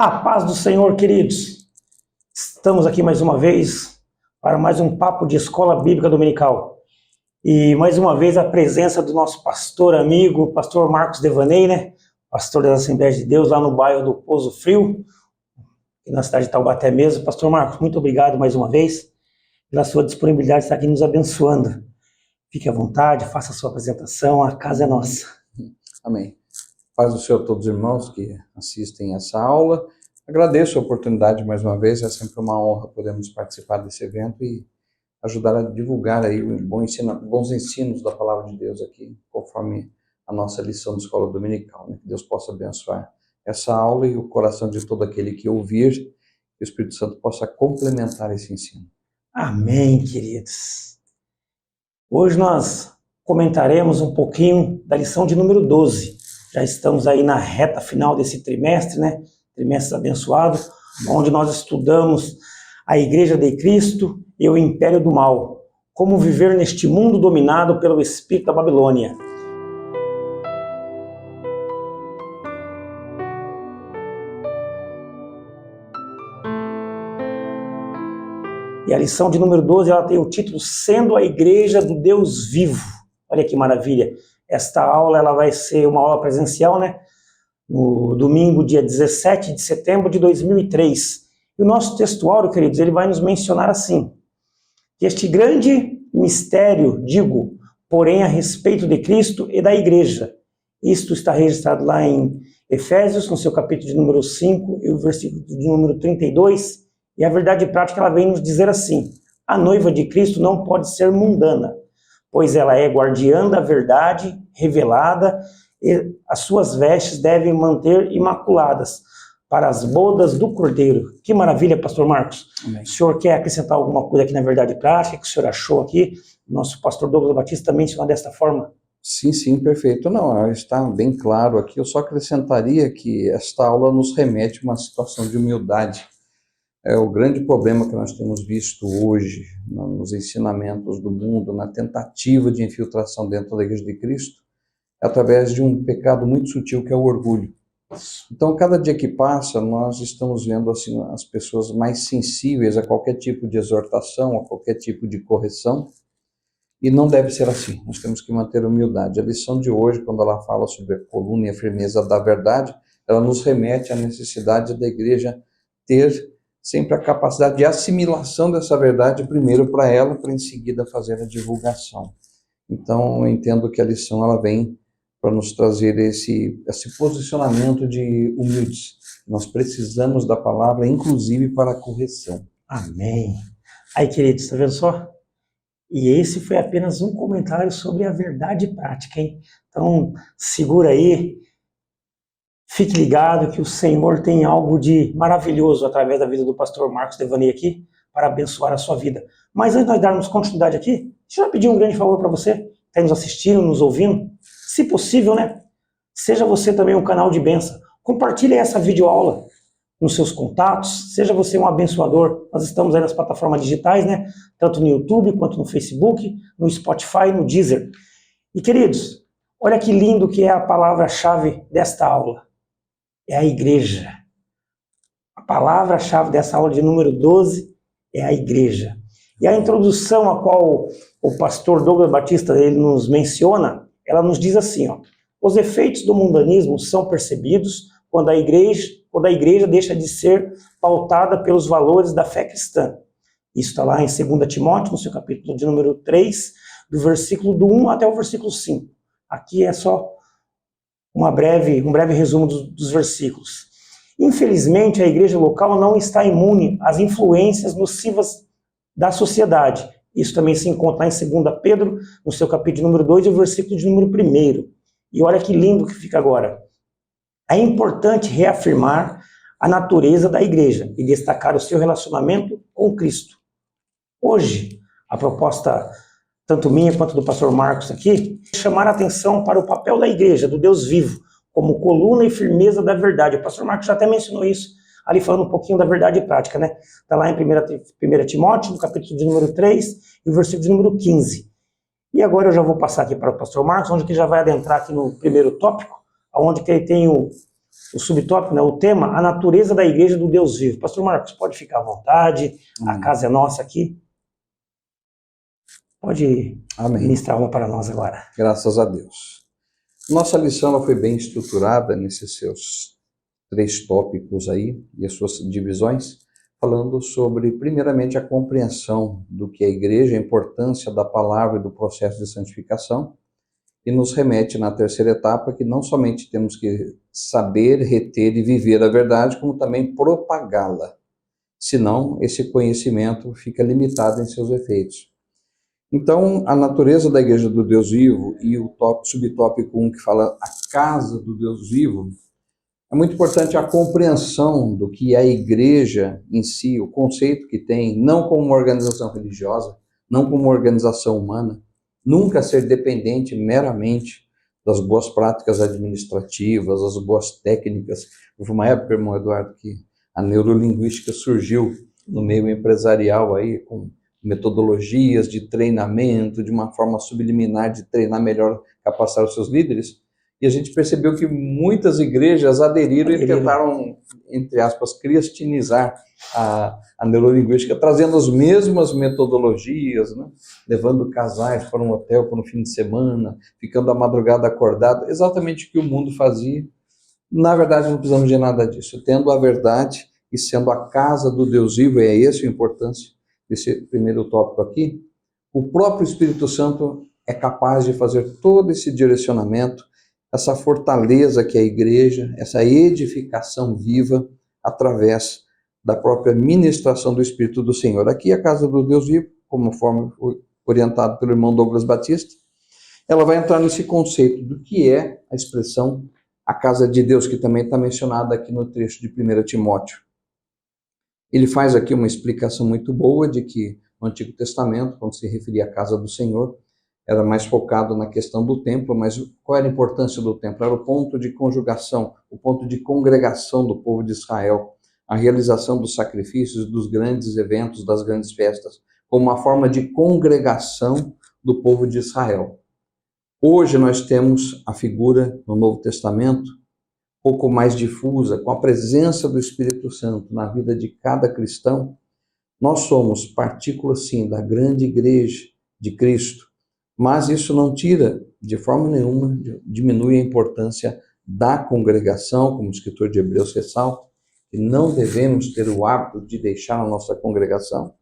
A paz do Senhor, queridos. Estamos aqui mais uma vez para mais um papo de escola bíblica dominical. E mais uma vez a presença do nosso pastor amigo, pastor Marcos Devaney, né? Pastor das Assembleias de Deus lá no bairro do Pouso Frio, na cidade de Taubaté mesmo. Pastor Marcos, muito obrigado mais uma vez pela sua disponibilidade de estar aqui nos abençoando. Fique à vontade, faça a sua apresentação, a casa é nossa. Amém. Paz do Senhor a todos os irmãos que assistem essa aula. Agradeço a oportunidade mais uma vez, é sempre uma honra podermos participar desse evento e ajudar a divulgar aí bons ensinos da Palavra de Deus aqui, conforme a nossa lição de escola dominical, né? Que Deus possa abençoar essa aula e o coração de todo aquele que ouvir, que o Espírito Santo possa complementar esse ensino. Amém, queridos. Hoje nós comentaremos um pouquinho da lição de número 12. Já estamos aí na reta final desse trimestre, né? Trimestre abençoado, onde nós estudamos a Igreja de Cristo e o Império do Mal. Como viver neste mundo dominado pelo espírito da Babilônia. E a lição de número 12, ela tem o título Sendo a Igreja do Deus Vivo. Olha que maravilha. Esta aula ela vai ser uma aula presencial, né? No domingo, dia 17 de setembro de 2003. E o nosso textuário, queridos, ele vai nos mencionar assim: que este grande mistério, digo, porém a respeito de Cristo e da Igreja. Isto está registrado lá em Efésios, no seu capítulo de número 5, e o versículo de número 32. E a verdade prática ela vem nos dizer assim: a noiva de Cristo não pode ser mundana, pois ela é guardiã da verdade revelada, e as suas vestes devem manter imaculadas para as bodas do Cordeiro. Que maravilha, pastor Marcos. Amém. O senhor quer acrescentar alguma coisa aqui na verdade prática, que o senhor achou aqui? Nosso pastor Douglas Batista menciona desta forma. Sim, perfeito. Não, está bem claro aqui. Eu só acrescentaria que esta aula nos remete a uma situação de humildade. É o grande problema que nós temos visto hoje nos ensinamentos do mundo, na tentativa de infiltração dentro da Igreja de Cristo, através de um pecado muito sutil que é o orgulho. Então, cada dia que passa, nós estamos vendo assim, as pessoas mais sensíveis a qualquer tipo de exortação, a qualquer tipo de correção, e não deve ser assim. Nós temos que manter a humildade. A lição de hoje, quando ela fala sobre a coluna e a firmeza da verdade, ela nos remete à necessidade da igreja ter sempre a capacidade de assimilação dessa verdade, primeiro para ela, para em seguida fazer a divulgação. Então, eu entendo que a lição ela vem para nos trazer esse posicionamento de humildes. Nós precisamos da palavra, inclusive para a correção. Amém. Aí, queridos, está vendo só? E esse foi apenas um comentário sobre a verdade prática, hein? Então, segura aí, fique ligado que o Senhor tem algo de maravilhoso através da vida do pastor Marcos Devaney aqui, para abençoar a sua vida. Mas antes de nós darmos continuidade aqui, deixa eu pedir um grande favor para você, que está nos assistindo, nos ouvindo. Se possível, né? Seja você também um canal de bênção. Compartilhe essa videoaula nos seus contatos, seja você um abençoador. Nós estamos aí nas plataformas digitais, né? Tanto no YouTube, quanto no Facebook, no Spotify, no Deezer. E queridos, olha que lindo que é a palavra-chave desta aula. É a igreja. A palavra-chave dessa aula de número 12 é a igreja. E a introdução a qual o pastor Douglas Batista ele nos menciona, ela nos diz assim, ó: os efeitos do mundanismo são percebidos quando a igreja deixa de ser pautada pelos valores da fé cristã. Isso está lá em 2 Timóteo, no seu capítulo de número 3, do versículo do 1 até o versículo 5. Aqui é só um breve resumo dos versículos. Infelizmente, a igreja local não está imune às influências nocivas da sociedade. Isso também se encontra lá em 2 Pedro, no seu capítulo de número 2, e o versículo de número 1. E olha que lindo que fica agora. É importante reafirmar a natureza da igreja e destacar o seu relacionamento com Cristo. Hoje, a proposta, tanto minha quanto do pastor Marcos aqui, é chamar a atenção para o papel da igreja, do Deus vivo, como coluna e firmeza da verdade. O pastor Marcos já até mencionou isso, ali falando um pouquinho da verdade prática, né? Está lá em 1 Timóteo, no capítulo de número 3, e o versículo de número 15. E agora eu já vou passar aqui para o pastor Marcos, onde ele já vai adentrar aqui no primeiro tópico, onde que ele tem o subtópico, né, o tema, a natureza da igreja do Deus vivo. Pastor Marcos, pode ficar à vontade, a casa é nossa aqui. Pode ministrar uma para nós agora. Graças a Deus. Nossa lição ela foi bem estruturada nesses seus 3 tópicos aí e as suas divisões, falando sobre, primeiramente, a compreensão do que é a igreja, a importância da palavra e do processo de santificação, e nos remete na terceira etapa que não somente temos que saber, reter e viver a verdade, como também propagá-la. Senão, esse conhecimento fica limitado em seus efeitos. Então, a natureza da igreja do Deus vivo e o subtópico 1 que fala a casa do Deus vivo, é muito importante a compreensão do que é a igreja em si, o conceito que tem, não como uma organização religiosa, não como uma organização humana, nunca ser dependente meramente das boas práticas administrativas, das boas técnicas. Houve uma época, irmão Eduardo, que a neurolinguística surgiu no meio empresarial aí, com metodologias de treinamento, de uma forma subliminar de treinar melhor, capacitar os seus líderes. E a gente percebeu que muitas igrejas aderiram e tentaram, entre aspas, cristianizar a neurolinguística, trazendo as mesmas metodologias, né? Levando casais para um hotel para um fim de semana, ficando a madrugada acordado, exatamente o que o mundo fazia. Na verdade, não precisamos de nada disso. Tendo a verdade e sendo a casa do Deus vivo, é essa a importância desse primeiro tópico aqui, o próprio Espírito Santo é capaz de fazer todo esse direcionamento, essa fortaleza que é a igreja, essa edificação viva através da própria ministração do Espírito do Senhor. Aqui a casa do Deus vivo, conforme foi orientado pelo irmão Douglas Batista, ela vai entrar nesse conceito do que é a expressão a casa de Deus, que também está mencionada aqui no trecho de 1 Timóteo. Ele faz aqui uma explicação muito boa de que no Antigo Testamento, quando se referia à casa do Senhor, era mais focado na questão do templo, mas qual era a importância do templo? Era o ponto de conjugação, o ponto de congregação do povo de Israel, a realização dos sacrifícios, dos grandes eventos, das grandes festas, como uma forma de congregação do povo de Israel. Hoje nós temos a figura no Novo Testamento pouco mais difusa, com a presença do Espírito Santo na vida de cada cristão. Nós somos partícula, sim, da grande igreja de Cristo, mas isso não tira, de forma nenhuma, diminui a importância da congregação, como o escritor de Hebreus ressalta, e não devemos ter o hábito de deixar a nossa congregação.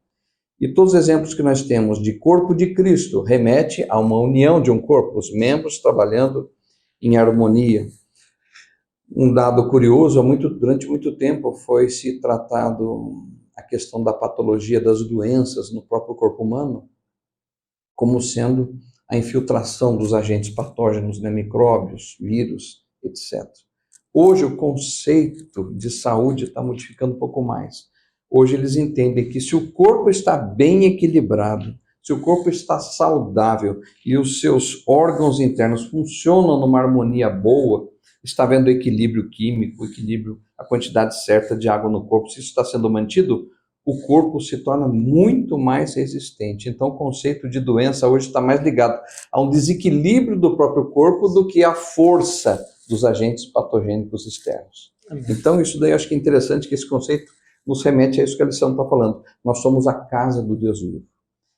E todos os exemplos que nós temos de corpo de Cristo remete a uma união de um corpo, os membros trabalhando em harmonia. Um dado curioso, durante muito tempo foi se tratado a questão da patologia das doenças no próprio corpo humano, como sendo a infiltração dos agentes patógenos, né, micróbios, vírus, etc. Hoje o conceito de saúde está modificando um pouco mais. Hoje eles entendem que se o corpo está bem equilibrado, se o corpo está saudável e os seus órgãos internos funcionam numa harmonia boa, está havendo equilíbrio químico, a quantidade certa de água no corpo, se isso está sendo mantido, o corpo se torna muito mais resistente. Então o conceito de doença hoje está mais ligado a um desequilíbrio do próprio corpo do que a força dos agentes patogênicos externos. Então isso daí eu acho que é interessante, que esse conceito nos remete a isso que a lição está falando. Nós somos a casa do Deus vivo.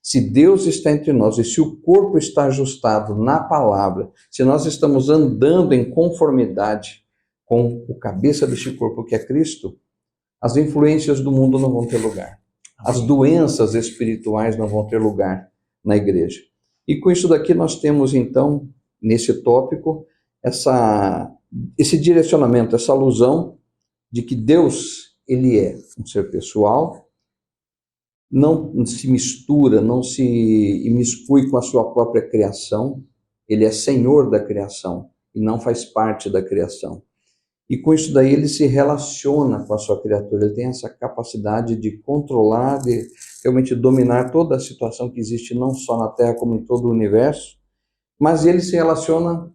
Se Deus está entre nós e se o corpo está ajustado na palavra, se nós estamos andando em conformidade com o cabeça deste corpo que é Cristo, as influências do mundo não vão ter lugar. As doenças espirituais não vão ter lugar na igreja. E com isso daqui nós temos então, nesse tópico, esse direcionamento, essa alusão de que Deus, ele é um ser pessoal, não se mistura, não se imiscui com a sua própria criação, ele é senhor da criação e não faz parte da criação. E com isso daí ele se relaciona com a sua criatura, ele tem essa capacidade de controlar, de realmente dominar toda a situação que existe não só na Terra como em todo o universo, mas ele se relaciona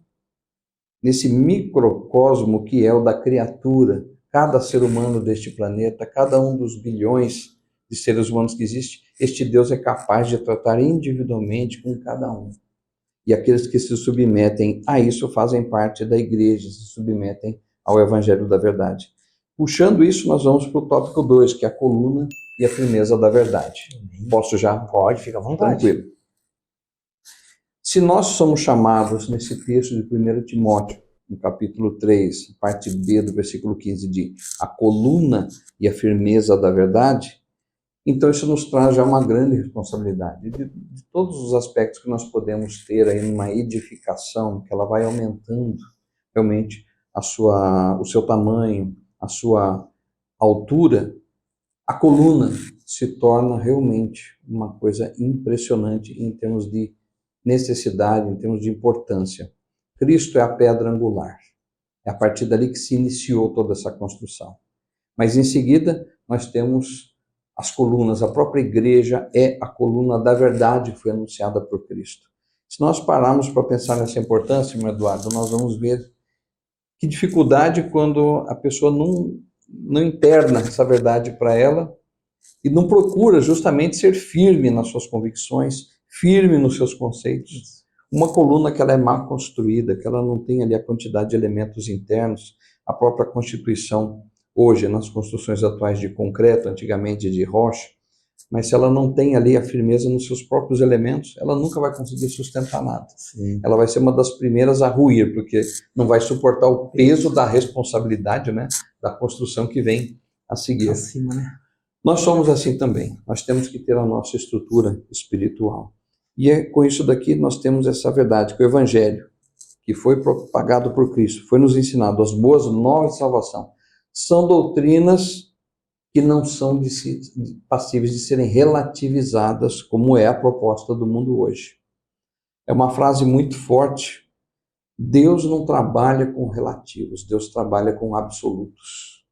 nesse microcosmo que é o da criatura, cada ser humano deste planeta, cada um dos bilhões de seres humanos que existe, este Deus é capaz de tratar individualmente com cada um. E aqueles que se submetem a isso fazem parte da igreja, se submetem ao Evangelho da Verdade. Puxando isso, nós vamos para o tópico 2, que é a coluna e a firmeza da verdade. Posso já? Pode, fica à vontade. Tranquilo. Se nós somos chamados nesse texto de 1 Timóteo, no capítulo 3, parte B do versículo 15, de a coluna e a firmeza da verdade, então isso nos traz já uma grande responsabilidade de todos os aspectos que nós podemos ter aí numa edificação, que ela vai aumentando realmente o seu tamanho, a sua altura. A coluna se torna realmente uma coisa impressionante em termos de necessidade, em termos de importância. Cristo é a pedra angular. É a partir dali que se iniciou toda essa construção. Mas em seguida nós temos as colunas. A própria igreja é a coluna da verdade que foi anunciada por Cristo. Se nós pararmos para pensar nessa importância, meu Eduardo, nós vamos ver que dificuldade quando a pessoa não interna essa verdade para ela e não procura justamente ser firme nas suas convicções, firme nos seus conceitos. Uma coluna que ela é mal construída, que ela não tem ali a quantidade de elementos internos, a própria Constituição, hoje nas construções atuais de concreto, antigamente de rocha, mas se ela não tem ali a firmeza nos seus próprios elementos, ela nunca vai conseguir sustentar nada. Sim. Ela vai ser uma das primeiras a ruir, porque não vai suportar o peso da responsabilidade, né, da construção que vem a seguir. Acima, né? Nós somos assim também. Nós temos que ter a nossa estrutura espiritual. E é com isso daqui nós temos essa verdade, que o Evangelho, que foi propagado por Cristo, foi nos ensinado, as boas novas de salvação, são doutrinas que não são passíveis de serem relativizadas, como é a proposta do mundo hoje. É uma frase muito forte. Deus não trabalha com relativos, Deus trabalha com absolutos.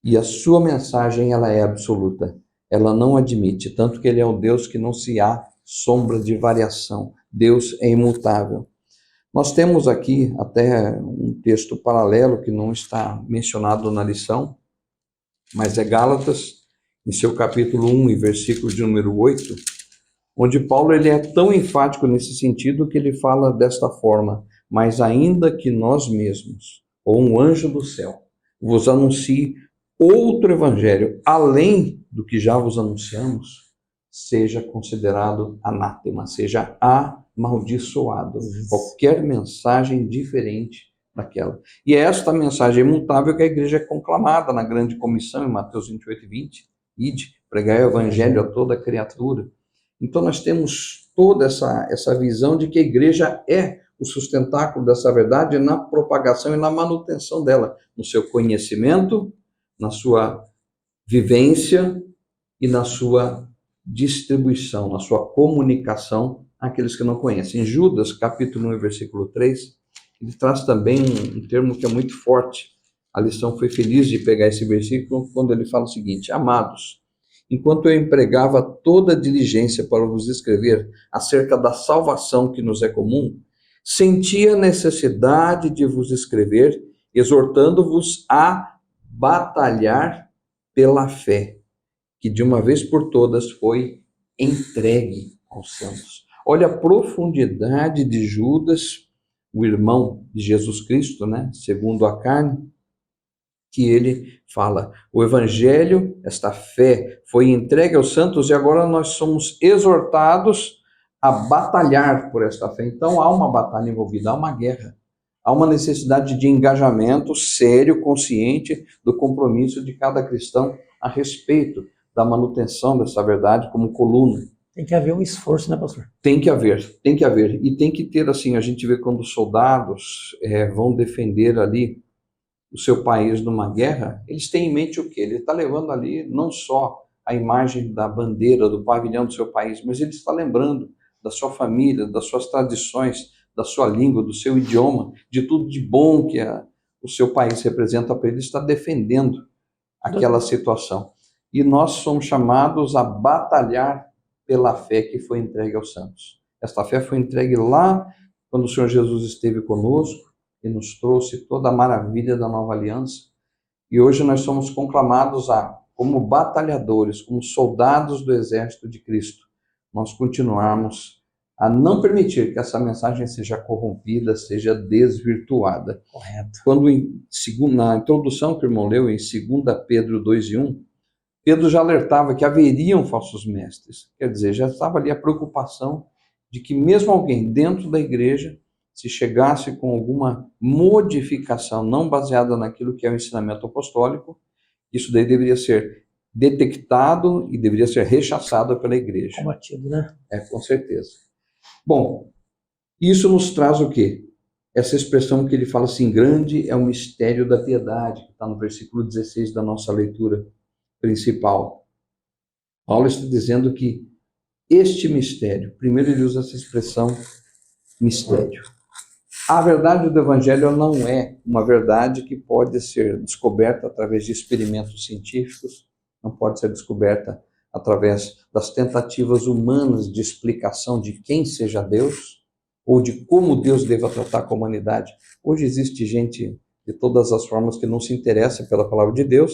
E a sua mensagem, ela é absoluta. Ela não admite, tanto que ele é o Deus que não se há sombra de variação. Deus é imutável. Nós temos aqui até um texto paralelo que não está mencionado na lição, mas é Gálatas, em seu capítulo 1 e versículo de número 8, onde Paulo ele é tão enfático nesse sentido que ele fala desta forma: mas ainda que nós mesmos, ou um anjo do céu, vos anuncie outro evangelho, além do que já vos anunciamos, seja considerado anátema, seja amaldiçoado. Qualquer mensagem diferente daquela. E é esta mensagem imutável que a igreja é conclamada na grande comissão, em Mateus 28:20, ide, pregai o evangelho a toda criatura. Então nós temos toda essa visão de que a igreja é o sustentáculo dessa verdade na propagação e na manutenção dela, no seu conhecimento, na sua vivência e na sua distribuição, na sua comunicação àqueles que não conhecem. Em Judas, capítulo 1, versículo 3, ele traz também um termo que é muito forte. A lição foi feliz de pegar esse versículo quando ele fala o seguinte: amados, enquanto eu empregava toda a diligência para vos escrever acerca da salvação que nos é comum, senti a necessidade de vos escrever, exortando-vos a batalhar pela fé, que de uma vez por todas foi entregue aos santos. Olha a profundidade de Judas, o irmão de Jesus Cristo, né, segundo a carne, que ele fala: o evangelho, esta fé, foi entregue aos santos e agora nós somos exortados a batalhar por esta fé. Então há uma batalha envolvida, há uma guerra, há uma necessidade de engajamento sério, consciente do compromisso de cada cristão a respeito da manutenção dessa verdade como coluna. Tem que haver um esforço, né, pastor? Tem que haver. E tem que ter, assim, a gente vê quando os soldados vão defender ali o seu país numa guerra, eles têm em mente o quê? Ele está levando ali não só a imagem da bandeira, do pavilhão do seu país, mas ele está lembrando da sua família, das suas tradições, da sua língua, do seu idioma, de tudo de bom que o seu país representa para ele. Ele está defendendo aquela situação. E nós somos chamados a batalhar pela fé que foi entregue aos santos. Esta fé foi entregue lá quando o Senhor Jesus esteve conosco e nos trouxe toda a maravilha da nova aliança. E hoje nós somos conclamados como batalhadores, como soldados do exército de Cristo, nós continuarmos a não permitir que essa mensagem seja corrompida, seja desvirtuada. Correto. Quando na introdução que o irmão leu, em 2 Pedro 2:1, Pedro já alertava que haveriam falsos mestres. Quer dizer, já estava ali a preocupação de que mesmo alguém dentro da igreja, se chegasse com alguma modificação não baseada naquilo que é o ensinamento apostólico, isso daí deveria ser detectado e deveria ser rechaçado pela igreja. Combatido, né? Com certeza. Bom, isso nos traz o quê? Essa expressão que ele fala assim, grande é o mistério da piedade, que está no versículo 16 da nossa leitura principal. Paulo está dizendo que este mistério, primeiro ele usa essa expressão mistério. A verdade do Evangelho não é uma verdade que pode ser descoberta através de experimentos científicos, não pode ser descoberta através das tentativas humanas de explicação de quem seja Deus, ou de como Deus deva tratar com a humanidade. Hoje existe gente de todas as formas que não se interessa pela palavra de Deus,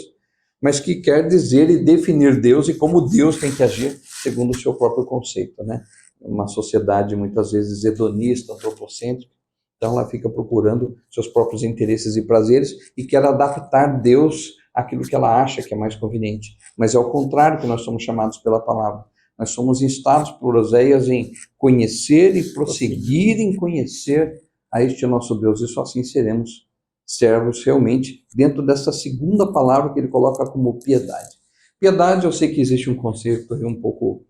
mas que quer dizer e definir Deus e como Deus tem que agir segundo o seu próprio conceito, né? Uma sociedade muitas vezes hedonista, antropocêntrica, então ela fica procurando seus próprios interesses e prazeres e quer adaptar Deus àquilo que ela acha que é mais conveniente. Mas é o contrário que nós somos chamados pela palavra. Nós somos instados por Oséias em conhecer e prosseguir em conhecer a este nosso Deus, e só assim seremos servos realmente dentro dessa segunda palavra que ele coloca como piedade. Piedade, eu sei que existe um conceito um pouco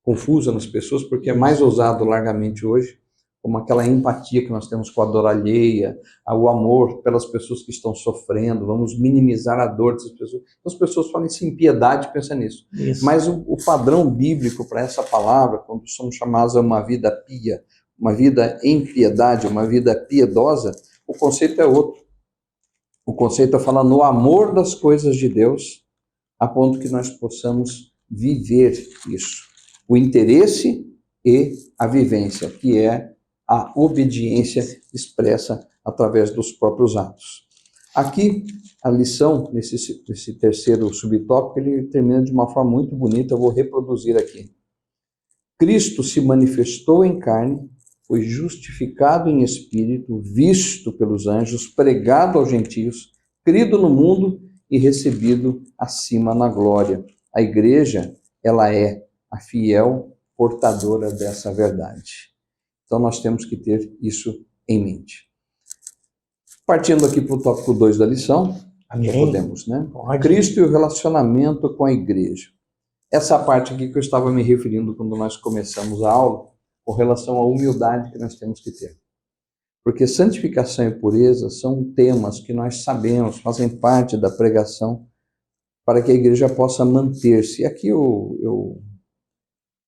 confuso nas pessoas, porque é mais usado largamente hoje, como aquela empatia que nós temos com a dor alheia, o amor pelas pessoas que estão sofrendo, vamos minimizar a dor dessas pessoas. Então, as pessoas falam assim, piedade, pensa nisso. Isso. Mas o padrão bíblico para essa palavra, quando somos chamados a uma vida pia, uma vida em piedade, uma vida piedosa, o conceito é outro. O conceito é falar no amor das coisas de Deus, a ponto que nós possamos viver isso. O interesse e a vivência, que é a obediência expressa através dos próprios atos. Aqui, a lição, nesse terceiro subtópico, ele termina de uma forma muito bonita, eu vou reproduzir aqui. Cristo se manifestou em carne, foi justificado em espírito, visto pelos anjos, pregado aos gentios, crido no mundo e recebido acima na glória. A igreja, ela é a fiel portadora dessa verdade. Então nós temos que ter isso em mente. Partindo aqui para o tópico 2 da lição, já podemos, né? Pode. Cristo e o relacionamento com a igreja. Essa parte aqui que eu estava me referindo quando nós começamos a aula, com relação à humildade que nós temos que ter. Porque santificação e pureza são temas que nós sabemos, fazem parte da pregação, para que a igreja possa manter-se. E aqui eu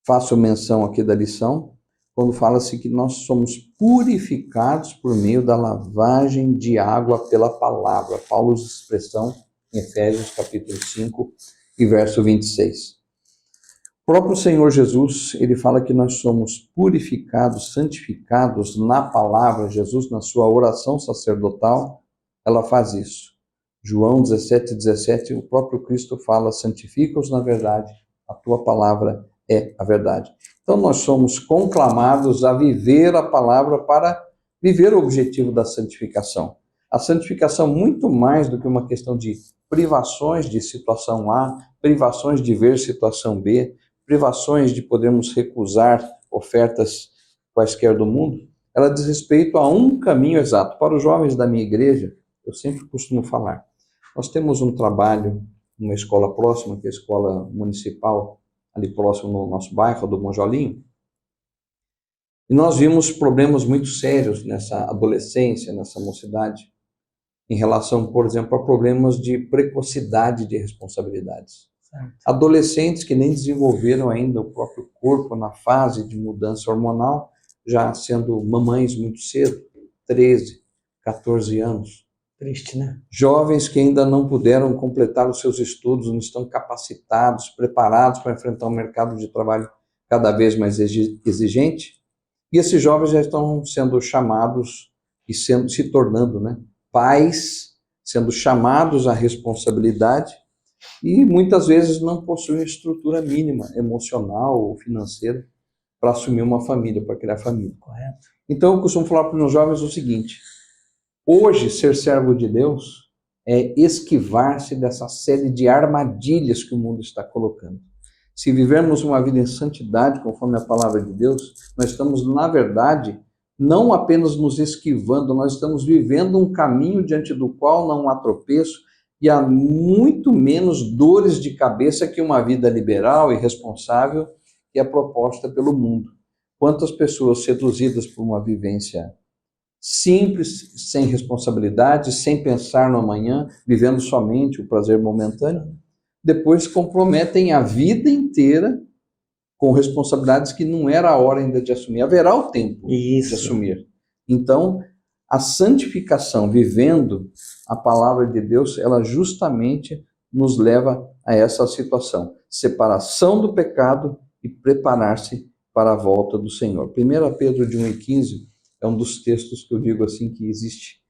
faço menção aqui da lição, quando fala-se que nós somos purificados por meio da lavagem de água pela palavra. Paulo usa essa expressão em Efésios capítulo 5 e verso 26. O próprio Senhor Jesus, ele fala que nós somos purificados, santificados na palavra. Jesus, na sua oração sacerdotal, ela faz isso. João 17:17, o próprio Cristo fala, santifica-os na verdade, a tua palavra é a verdade. Então nós somos conclamados a viver a palavra para viver o objetivo da santificação. A santificação muito mais do que uma questão de privações de situação A, privações de ver situação B, privações de podermos recusar ofertas quaisquer do mundo, ela diz respeito a um caminho exato. Para os jovens da minha igreja, eu sempre costumo falar, nós temos um trabalho, uma escola próxima, que é a escola municipal, ali próximo no nosso bairro, do Monjolinho, e nós vimos problemas muito sérios nessa adolescência, nessa mocidade, em relação, por exemplo, a problemas de precocidade de responsabilidades. Certo. Adolescentes que nem desenvolveram ainda o próprio corpo na fase de mudança hormonal, já sendo mamães muito cedo, 13, 14 anos. Triste, né? Jovens que ainda não puderam completar os seus estudos, não estão capacitados, preparados para enfrentar um mercado de trabalho cada vez mais exigente. E esses jovens já estão sendo chamados e se tornando, né, pais, sendo chamados à responsabilidade e muitas vezes não possuem estrutura mínima, emocional ou financeira, para assumir uma família, para criar família. Correto. Então eu costumo falar para os meus jovens o seguinte: hoje ser servo de Deus é esquivar-se dessa série de armadilhas que o mundo está colocando. Se vivermos uma vida em santidade, conforme a palavra de Deus, nós estamos, na verdade, não apenas nos esquivando, nós estamos vivendo um caminho diante do qual não há tropeço e há muito menos dores de cabeça que uma vida liberal e responsável que é proposta pelo mundo. Quantas pessoas seduzidas por uma vivência simples, sem responsabilidade, sem pensar no amanhã, vivendo somente o prazer momentâneo, depois comprometem a vida inteira com responsabilidades que não era a hora ainda de assumir. Haverá o tempo de assumir. Então, a santificação, vivendo a palavra de Deus, ela justamente nos leva a essa situação. Separação do pecado e preparar-se para a volta do Senhor. 1 Pedro de 1:15 é um dos textos que eu digo assim que existe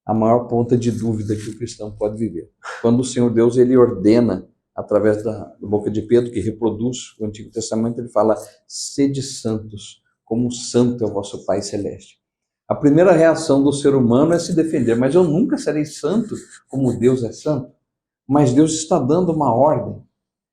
a maior ponta de dúvida que o cristão pode viver. Quando o Senhor Deus, ele ordena, através da boca de Pedro, que reproduz o Antigo Testamento, ele fala: sede santos, como santo é o vosso Pai Celeste. A primeira reação do ser humano é se defender, mas eu nunca serei santo como Deus é santo. Mas Deus está dando uma ordem.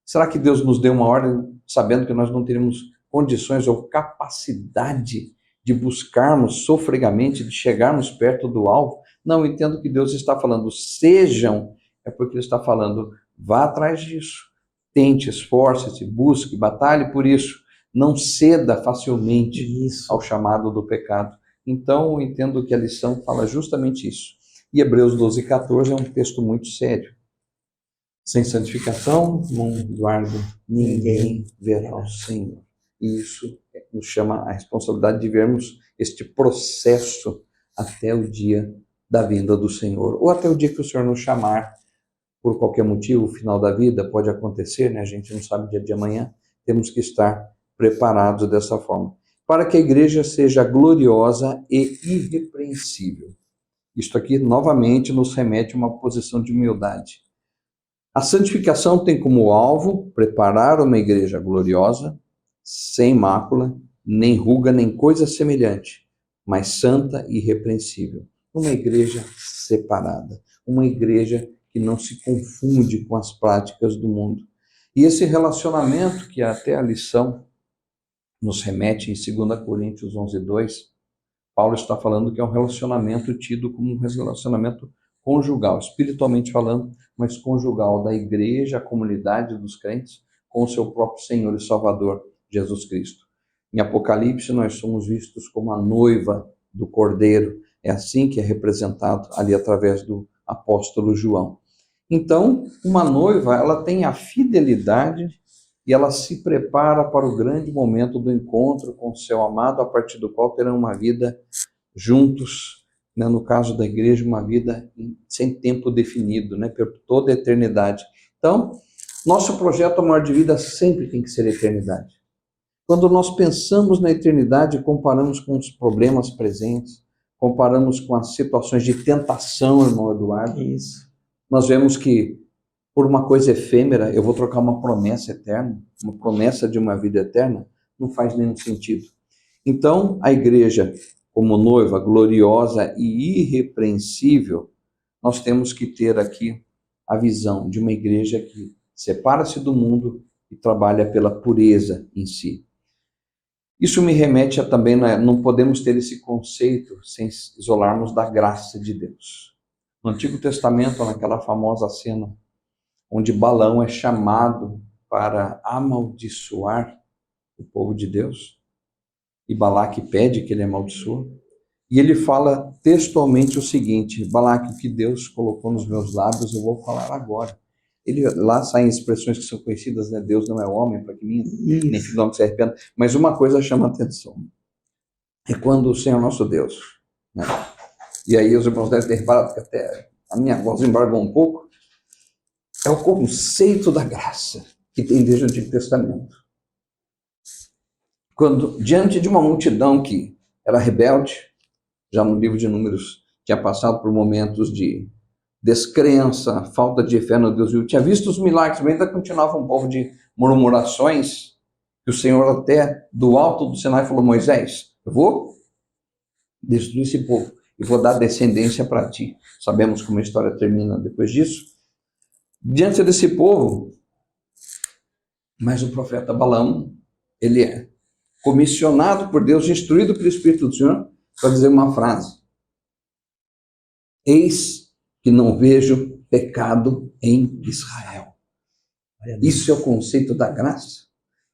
Será que Deus nos deu uma ordem sabendo que nós não teríamos condições ou capacidade de buscarmos sofregamente, de chegarmos perto do alvo? Não, entendo que Deus está falando, sejam, é porque Ele está falando, vá atrás disso, tente, esforce-se, busque, batalhe por isso, não ceda facilmente ao chamado do pecado. Então, eu entendo que a lição fala justamente isso. E Hebreus 12:14 é um texto muito sério. Sem santificação, mundo Eduardo, ninguém verá o Senhor. E isso nos chama a responsabilidade de vermos este processo até o dia da vinda do Senhor, ou até o dia que o Senhor nos chamar, por qualquer motivo, o final da vida pode acontecer, né? A gente não sabe o dia de amanhã, temos que estar preparados dessa forma, para que a igreja seja gloriosa e irrepreensível. Isto aqui, novamente, nos remete a uma posição de humildade. A santificação tem como alvo preparar uma igreja gloriosa, sem mácula, nem ruga, nem coisa semelhante, mas santa e irrepreensível. Uma igreja separada, uma igreja que não se confunde com as práticas do mundo. E esse relacionamento, que até a lição nos remete em 2 Coríntios 11:2, Paulo está falando que é um relacionamento tido como um relacionamento conjugal, espiritualmente falando, mas conjugal, da igreja, a comunidade dos crentes, com o seu próprio Senhor e Salvador, Jesus Cristo. Em Apocalipse, nós somos vistos como a noiva do Cordeiro. É assim que é representado ali através do apóstolo João. Então, uma noiva, ela tem a fidelidade e ela se prepara para o grande momento do encontro com o seu amado, a partir do qual terão uma vida juntos, né? No caso da igreja, uma vida sem tempo definido, né? Por toda a eternidade. Então, nosso projeto Amor de Vida sempre tem que ser a eternidade. Quando nós pensamos na eternidade, comparamos com os problemas presentes, comparamos com as situações de tentação, irmão Eduardo, nós vemos que, por uma coisa efêmera, eu vou trocar uma promessa eterna, uma promessa de uma vida eterna, não faz nenhum sentido. Então, a igreja, como noiva gloriosa e irrepreensível, nós temos que ter aqui a visão de uma igreja que separa-se do mundo e trabalha pela pureza em si. Isso me remete a também, não podemos ter esse conceito sem isolarmos da graça de Deus. No Antigo Testamento, naquela famosa cena onde Balaão é chamado para amaldiçoar o povo de Deus, e Balaque pede que ele amaldiçoe, e ele fala textualmente o seguinte: Balaque, o que Deus colocou nos meus lábios, eu vou falar agora. Lá saem expressões que são conhecidas, né? Deus não é homem para que minta, nem filho do homem que se arrependa. Mas uma coisa chama a atenção, é quando o Senhor nosso Deus, né? E aí os irmãos devem ter reparado que até a minha voz embargou um pouco, é o conceito da graça que tem desde o Antigo Testamento. Quando, diante de uma multidão que era rebelde, já no livro de Números tinha passado por momentos de descrença, falta de fé no Deus vivo, tinha visto os milagres, mas ainda continuava um povo de murmurações, que o Senhor até do alto do Sinai falou: Moisés, eu vou destruir esse povo e vou dar descendência para ti. Sabemos como a história termina depois disso. Diante desse povo, mas o profeta Balaão, ele é comissionado por Deus, instruído pelo Espírito do Senhor, para dizer uma frase: eis que não vejo pecado em Israel. Isso é o conceito da graça.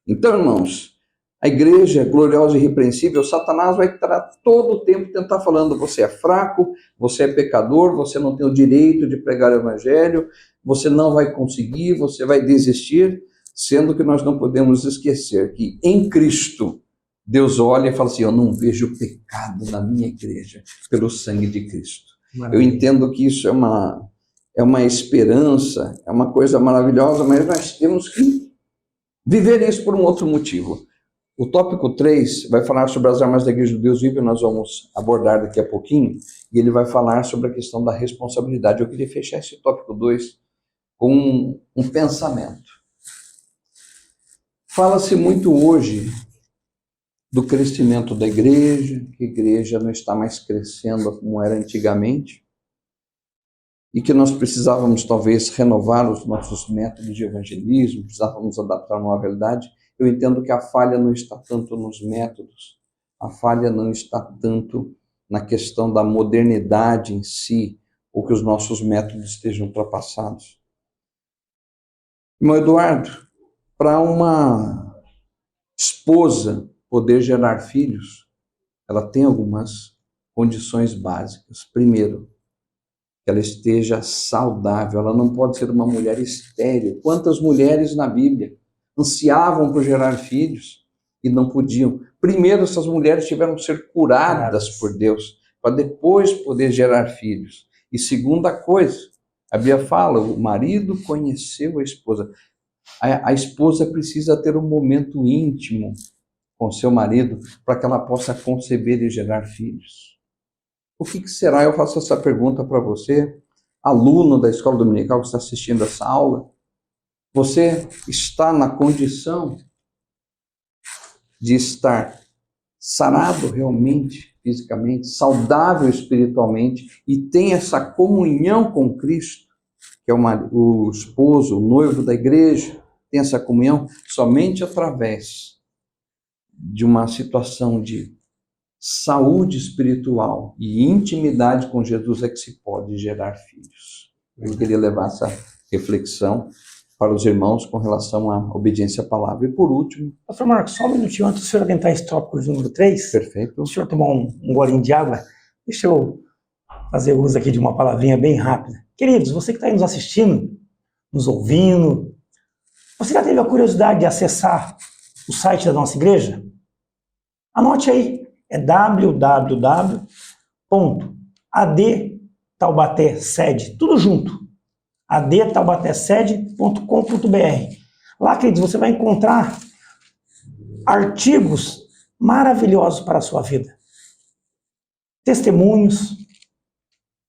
Então, irmãos, a igreja é gloriosa e irrepreensível. Satanás vai todo o tempo tentar falando: você é fraco, você é pecador, você não tem o direito de pregar o evangelho, você não vai conseguir, você vai desistir, sendo que nós não podemos esquecer que em Cristo Deus olha e fala assim: eu não vejo pecado na minha igreja pelo sangue de Cristo. Maravilha. Eu entendo que isso é uma esperança, é uma coisa maravilhosa, mas nós temos que viver isso por um outro motivo. O tópico 3 vai falar sobre as armas da Igreja do Deus Vivo, nós vamos abordar daqui a pouquinho, e ele vai falar sobre a questão da responsabilidade. Eu queria fechar esse tópico 2 com um pensamento. Fala-se muito hoje do crescimento da igreja, que a igreja não está mais crescendo como era antigamente, e que nós precisávamos talvez renovar os nossos métodos de evangelismo, precisávamos adaptar uma realidade. Eu entendo que a falha não está tanto nos métodos, a falha não está tanto na questão da modernidade em si, ou que os nossos métodos estejam ultrapassados. Irmão Eduardo, para uma esposa poder gerar filhos, ela tem algumas condições básicas. Primeiro, que ela esteja saudável, ela não pode ser uma mulher estéril. Quantas mulheres na Bíblia ansiavam por gerar filhos e não podiam? Primeiro, essas mulheres tiveram que ser curadas por Deus, para depois poder gerar filhos. E segunda coisa, a Bíblia fala: o marido conheceu a esposa. A esposa precisa ter um momento íntimo com seu marido para que ela possa conceber e gerar filhos. O que será? Eu faço essa pergunta para você, aluno da escola dominical que está assistindo essa aula. Você está na condição de estar sarado realmente, fisicamente, saudável espiritualmente, e tem essa comunhão com Cristo, que é o esposo, o noivo da igreja, tem essa comunhão somente através de uma situação de saúde espiritual e intimidade com Jesus é que se pode gerar filhos. Eu queria levar essa reflexão para os irmãos com relação à obediência à palavra. E por último... Pastor Marcos, só um minutinho antes do senhor adiantar esse tópico de número 3. Perfeito. O senhor tomar um golinho de água. Deixa eu fazer uso aqui de uma palavrinha bem rápida. Queridos, você que está aí nos assistindo, nos ouvindo, você já teve a curiosidade de acessar o site da nossa igreja? Anote aí. É www.adtaubatesede, tudo junto, adtaubatesede.com.br. Lá, queridos, você vai encontrar artigos maravilhosos para a sua vida. Testemunhos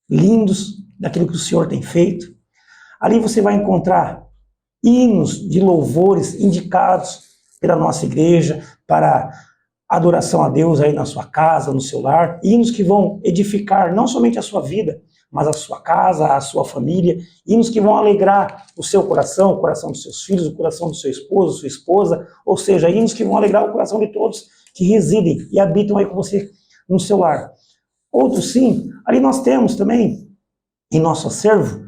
lindos daquilo que o Senhor tem feito. Ali você vai encontrar hinos de louvores indicados pela nossa igreja para adoração a Deus aí na sua casa, no seu lar, hinos que vão edificar não somente a sua vida, mas a sua casa, a sua família, hinos que vão alegrar o seu coração, o coração dos seus filhos, o coração do seu esposo, sua esposa, ou seja, hinos que vão alegrar o coração de todos que residem e habitam aí com você no seu lar. Outros sim, ali nós temos também, em nosso acervo,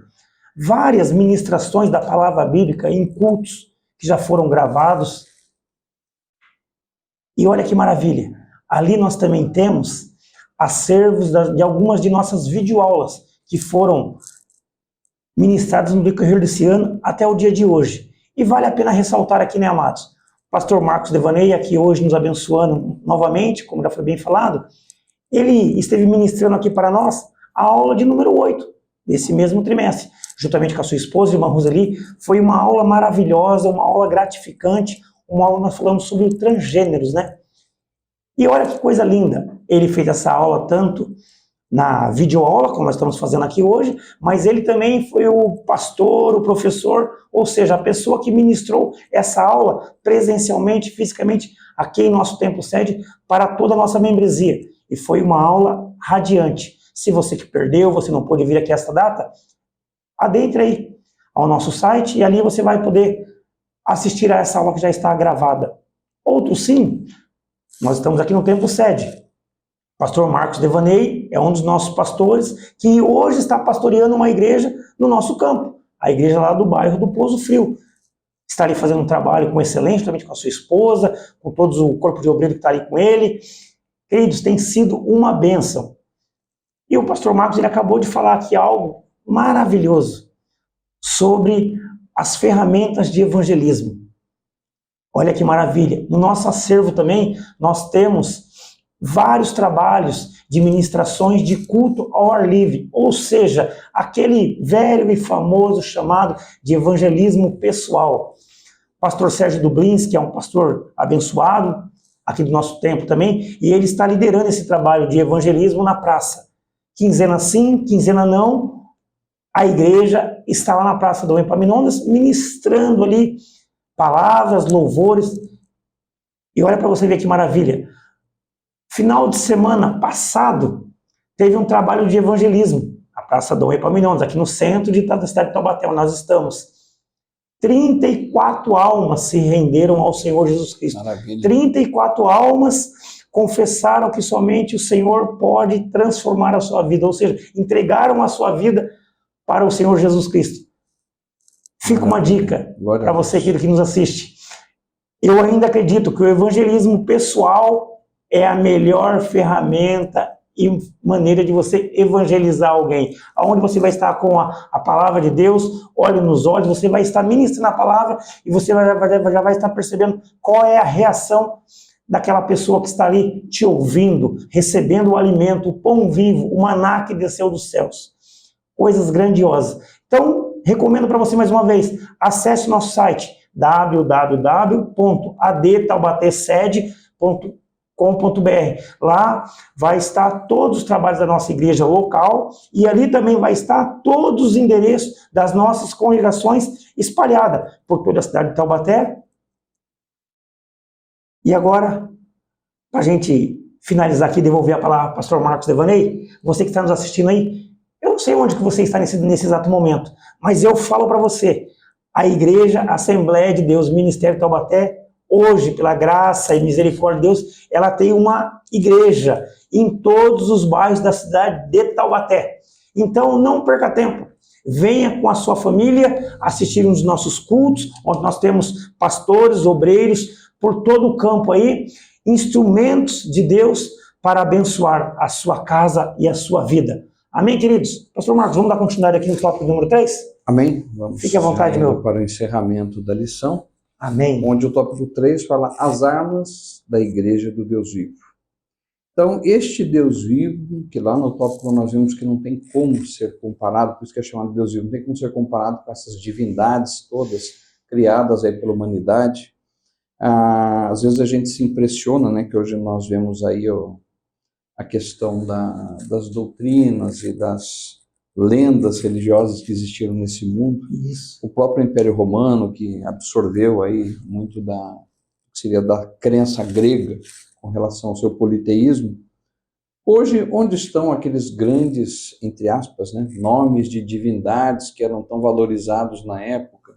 várias ministrações da palavra bíblica em cultos que já foram gravados. E olha que maravilha, ali nós também temos acervos de algumas de nossas videoaulas que foram ministradas no decorrer desse ano até o dia de hoje. E vale a pena ressaltar aqui, né, amados? O pastor Marcos Devaney, aqui hoje nos abençoando novamente, como já foi bem falado, ele esteve ministrando aqui para nós a aula de número 8 desse mesmo trimestre, juntamente com a sua esposa, irmã Roseli. Foi uma aula maravilhosa, uma aula gratificante, uma aula nós falamos sobre o transgêneros, né? E olha que coisa linda, ele fez essa aula tanto na videoaula, como nós estamos fazendo aqui hoje, mas ele também foi o pastor, o professor, ou seja, a pessoa que ministrou essa aula presencialmente, fisicamente, aqui em nosso templo sede, para toda a nossa membresia. E foi uma aula radiante. Se você que perdeu, você não pôde vir aqui esta data, adentre aí ao nosso site e ali você vai poder assistir a essa aula que já está gravada. Outro sim, nós estamos aqui no templo sede. Pastor Marcos Devaney é um dos nossos pastores que hoje está pastoreando uma igreja no nosso campo, a igreja lá do bairro do Pouso Frio. Está ali fazendo um trabalho com excelência, também com a sua esposa, com todo o corpo de obreiro que está ali com ele. Queridos, tem sido uma bênção. E o pastor Marcos ele acabou de falar aqui algo maravilhoso sobre as ferramentas de evangelismo. Olha que maravilha. No nosso acervo também, nós temos vários trabalhos de ministrações de culto ao ar livre, ou seja, aquele velho e famoso chamado de evangelismo pessoal. Pastor Sérgio Dublins, que é um pastor abençoado, aqui do nosso tempo também, e ele está liderando esse trabalho de evangelismo na praça. Quinzena sim, quinzena não, a igreja está lá na Praça do Epaminondas, ministrando ali palavras, louvores, e olha para você ver que maravilha. Final de semana passado, teve um trabalho de evangelismo, na Praça Dom Epaminondas, aqui no centro da cidade de Taubaté, onde nós estamos. 34 almas se renderam ao Senhor Jesus Cristo. Maravilha. 34 almas confessaram que somente o Senhor pode transformar a sua vida, ou seja, entregaram a sua vida para o Senhor Jesus Cristo. Fica uma dica para você que nos assiste. Eu ainda acredito que o evangelismo pessoal é a melhor ferramenta e maneira de você evangelizar alguém. Onde você vai estar com a palavra de Deus, olho nos olhos, você vai estar ministrando a palavra e você já vai estar percebendo qual é a reação daquela pessoa que está ali te ouvindo, recebendo o alimento, o pão vivo, o maná que desceu dos céus. Coisas grandiosas. Então, recomendo para você mais uma vez, acesse nosso site www.adtaubatesede.com.br. Lá vai estar todos os trabalhos da nossa igreja local e ali também vai estar todos os endereços das nossas congregações espalhadas por toda a cidade de Taubaté. E agora, para a gente finalizar aqui, devolver a palavra ao pastor Marcos Devaney, você que está nos assistindo aí, eu não sei onde que você está nesse exato momento, mas eu falo para você, a Igreja Assembleia de Deus, Ministério Taubaté, hoje, pela graça e misericórdia de Deus, ela tem uma igreja em todos os bairros da cidade de Taubaté. Então, não perca tempo. Venha com a sua família assistir um dos nossos cultos, onde nós temos pastores, obreiros, por todo o campo aí, instrumentos de Deus para abençoar a sua casa e a sua vida. Amém, queridos? Pastor Marcos, vamos dar continuidade aqui no tópico número 3? Amém. Vamos Fique à vontade, meu. para o encerramento da lição. Amém. Onde o tópico 3 fala as armas da igreja do Deus vivo. Então, este Deus vivo, que lá no tópico nós vimos que não tem como ser comparado, por isso que é chamado Deus vivo, não tem como ser comparado com essas divindades todas criadas aí pela humanidade. Às vezes a gente se impressiona, né, que hoje nós vemos aí a questão das doutrinas e das lendas religiosas que existiram nesse mundo. Isso. O próprio Império Romano, que absorveu aí muito seria da crença grega com relação ao seu politeísmo. Hoje, onde estão aqueles grandes, entre aspas, né, nomes de divindades que eram tão valorizados na época?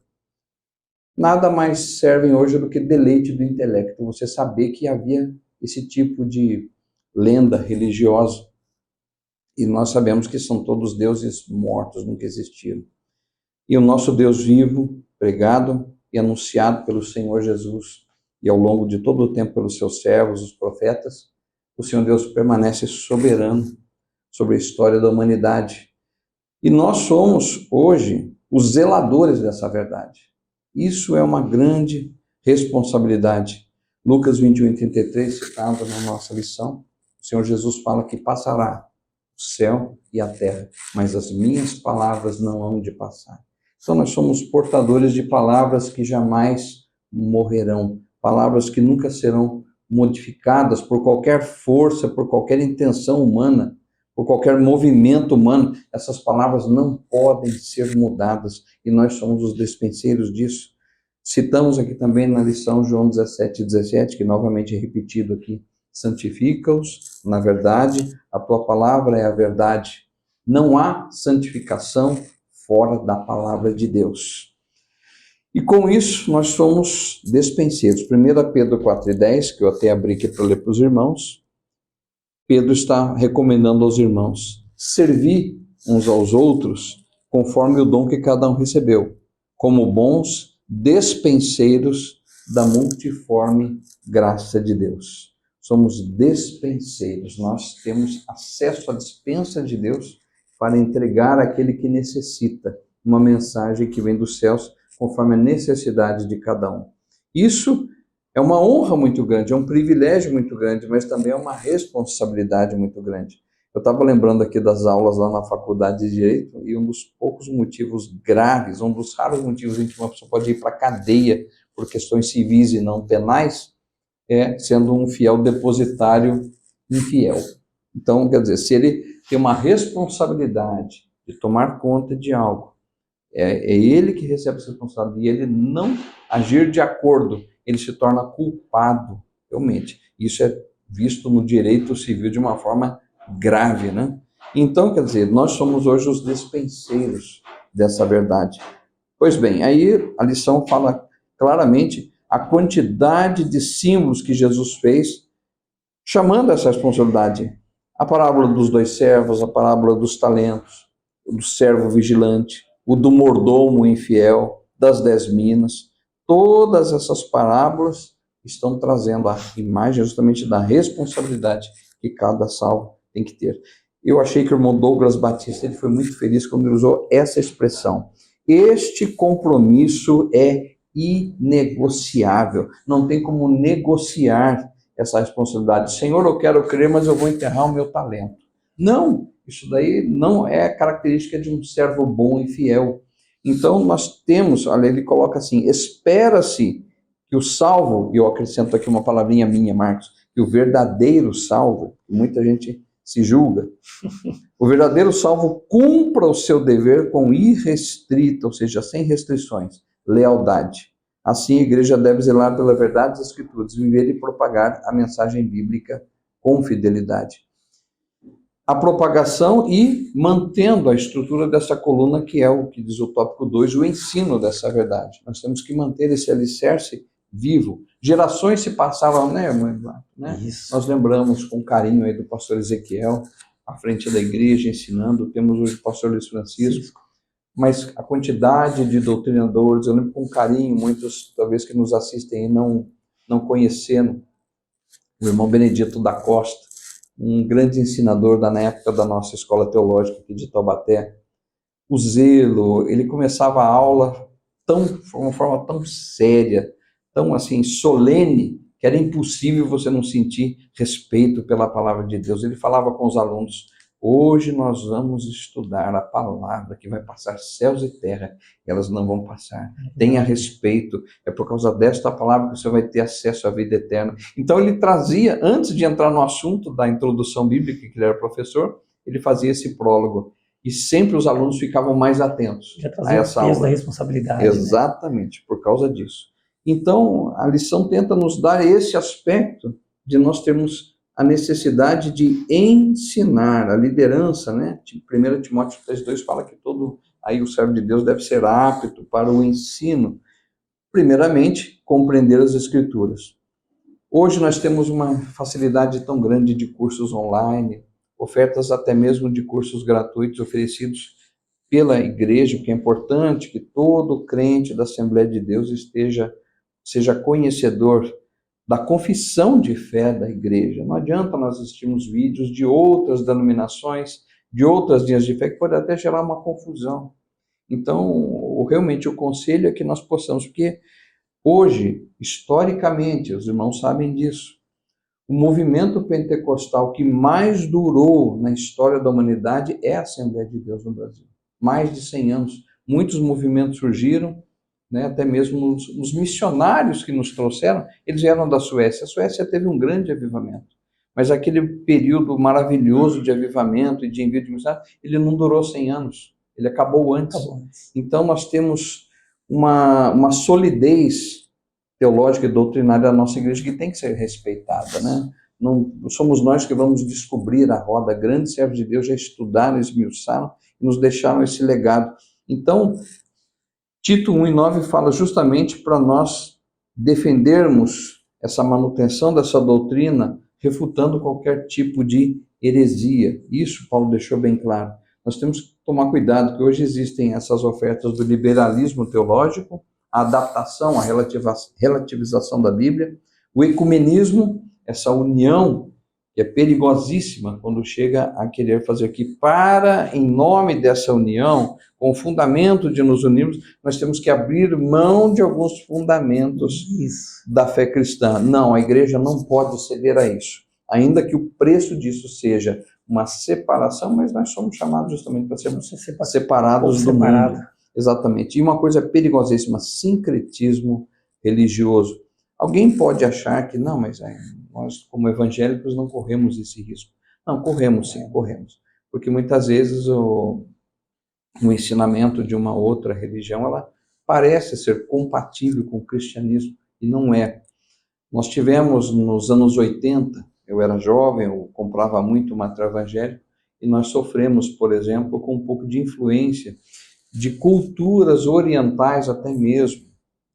Nada mais servem hoje do que deleite do intelecto. Você saber que havia esse tipo de lenda religiosa. E nós sabemos que são todos deuses mortos, nunca existiram. E o nosso Deus vivo, pregado e anunciado pelo Senhor Jesus, e ao longo de todo o tempo pelos seus servos, os profetas, o Senhor Deus permanece soberano sobre a história da humanidade. E nós somos, hoje, os zeladores dessa verdade. Isso é uma grande responsabilidade. Lucas 21:33, citado na nossa lição, o Senhor Jesus fala que passará o céu e a terra, mas as minhas palavras não hão de passar. Então nós somos portadores de palavras que jamais morrerão, palavras que nunca serão modificadas por qualquer força, por qualquer intenção humana, por qualquer movimento humano. Essas palavras não podem ser mudadas e nós somos os despenseiros disso. Citamos aqui também na lição João 17:17, que novamente é repetido aqui: santifica-os na verdade, a tua palavra é a verdade. Não há santificação fora da palavra de Deus. E com isso nós somos despenseiros. 1 Pedro 4:10, que eu até abri aqui para ler para os irmãos, Pedro está recomendando aos irmãos servir uns aos outros conforme o dom que cada um recebeu, como bons despenseiros da multiforme graça de Deus. Somos despenseiros, nós temos acesso à dispensa de Deus para entregar àquele que necessita uma mensagem que vem dos céus conforme a necessidade de cada um. Isso é uma honra muito grande, é um privilégio muito grande, mas também é uma responsabilidade muito grande. Eu estava lembrando aqui das aulas lá na Faculdade de Direito e um dos poucos motivos graves, um dos raros motivos em que uma pessoa pode ir para a cadeia por questões civis e não penais, é sendo um fiel depositário infiel. Então, quer dizer, se ele tem uma responsabilidade de tomar conta de algo, é ele que recebe essa responsabilidade e ele não agir de acordo, ele se torna culpado, realmente. Isso é visto no direito civil de uma forma grave, né? Então, quer dizer, nós somos hoje os despenseiros dessa verdade. Pois bem, aí a lição fala claramente a quantidade de símbolos que Jesus fez, chamando essa responsabilidade. A parábola dos 2 servos, a parábola dos talentos, do servo vigilante, o do mordomo infiel, das 10 minas. Todas essas parábolas estão trazendo a imagem justamente da responsabilidade que cada salvo tem que ter. Eu achei que o irmão Douglas Batista ele foi muito feliz quando ele usou essa expressão. Este compromisso é inegociável. Não tem como negociar essa responsabilidade. Senhor, eu quero crer, mas eu vou enterrar o meu talento. Não, isso daí não é característica de um servo bom e fiel. Então nós temos, olha, ele coloca assim, espera-se que o salvo, e eu acrescento aqui uma palavrinha minha, Marcos, que o verdadeiro salvo, muita gente se julga, o verdadeiro salvo cumpra o seu dever com irrestrita, ou seja, sem restrições, lealdade. Assim, a igreja deve zelar pela verdade das Escrituras, viver e propagar a mensagem bíblica com fidelidade. A propagação e mantendo a estrutura dessa coluna, que é o que diz o tópico 2, o ensino dessa verdade. Nós temos que manter esse alicerce vivo. Gerações se passaram, né, irmã? Isso. Nós lembramos com carinho aí do pastor Ezequiel, à frente da igreja, ensinando. Temos hoje o pastor Luiz Francisco. Mas a quantidade de doutrinadores, eu lembro com carinho, muitos talvez que nos assistem não conhecendo, o irmão Benedito da Costa, um grande ensinador na época da nossa escola teológica aqui de Taubaté. O zelo, ele começava a aula de uma forma tão séria, tão assim solene, que era impossível você não sentir respeito pela palavra de Deus. Ele falava com os alunos: hoje nós vamos estudar a palavra que vai passar céus e terra, e elas não vão passar. Tenha respeito, é por causa desta palavra que você vai ter acesso à vida eterna. Então ele trazia, antes de entrar no assunto da introdução bíblica, que ele era professor, ele fazia esse prólogo. E sempre os alunos ficavam mais atentos a essa aula. O peso da responsabilidade. Exatamente, né? Por causa disso. Então, a lição tenta nos dar esse aspecto de nós termos a necessidade de ensinar, a liderança, né? 1 Timóteo 3:2 fala que todo aí o servo de Deus deve ser apto para o ensino. Primeiramente, compreender as Escrituras. Hoje nós temos uma facilidade tão grande de cursos online, ofertas até mesmo de cursos gratuitos oferecidos pela igreja, que é importante que todo crente da Assembleia de Deus seja conhecedor da confissão de fé da igreja. Não adianta nós assistirmos vídeos de outras denominações, de outras linhas de fé, que pode até gerar uma confusão. Então, realmente, o conselho é que nós possamos, porque hoje, historicamente, os irmãos sabem disso, o movimento pentecostal que mais durou na história da humanidade é a Assembleia de Deus no Brasil. Mais de 100 anos. Muitos movimentos surgiram, né, até mesmo os missionários que nos trouxeram, eles vieram da Suécia. A Suécia teve um grande avivamento. Mas aquele período maravilhoso de avivamento e de envio de mensagem, ele não durou 100 anos, ele acabou antes. Então nós temos uma solidez teológica e doutrinária da nossa igreja que tem que ser respeitada, né? Não somos nós que vamos descobrir a roda. Grandes servos de Deus já estudaram, esmiuçaram e nos deixaram esse legado. Então, Tito 1:9 fala justamente para nós defendermos essa manutenção dessa doutrina, refutando qualquer tipo de heresia. Isso Paulo deixou bem claro. Nós temos que tomar cuidado, que hoje existem essas ofertas do liberalismo teológico, a adaptação, a relativização da Bíblia, o ecumenismo, essa união que é perigosíssima quando chega a querer fazer que em nome dessa união, com o fundamento de nos unirmos, nós temos que abrir mão de alguns fundamentos da fé cristã. Não, a igreja não pode ceder a isso, ainda que o preço disso seja uma separação, mas nós somos chamados justamente para sermos separados do mundo. Exatamente. E uma coisa perigosíssima, sincretismo religioso. Alguém pode achar que, não, mas nós como evangélicos não corremos esse risco. Não, corremos sim, corremos. Porque muitas vezes o ensinamento de uma outra religião, ela parece ser compatível com o cristianismo e não é. Nós tivemos nos anos 80, eu era jovem, eu comprava muito material evangélico, e nós sofremos, por exemplo, com um pouco de influência de culturas orientais até mesmo,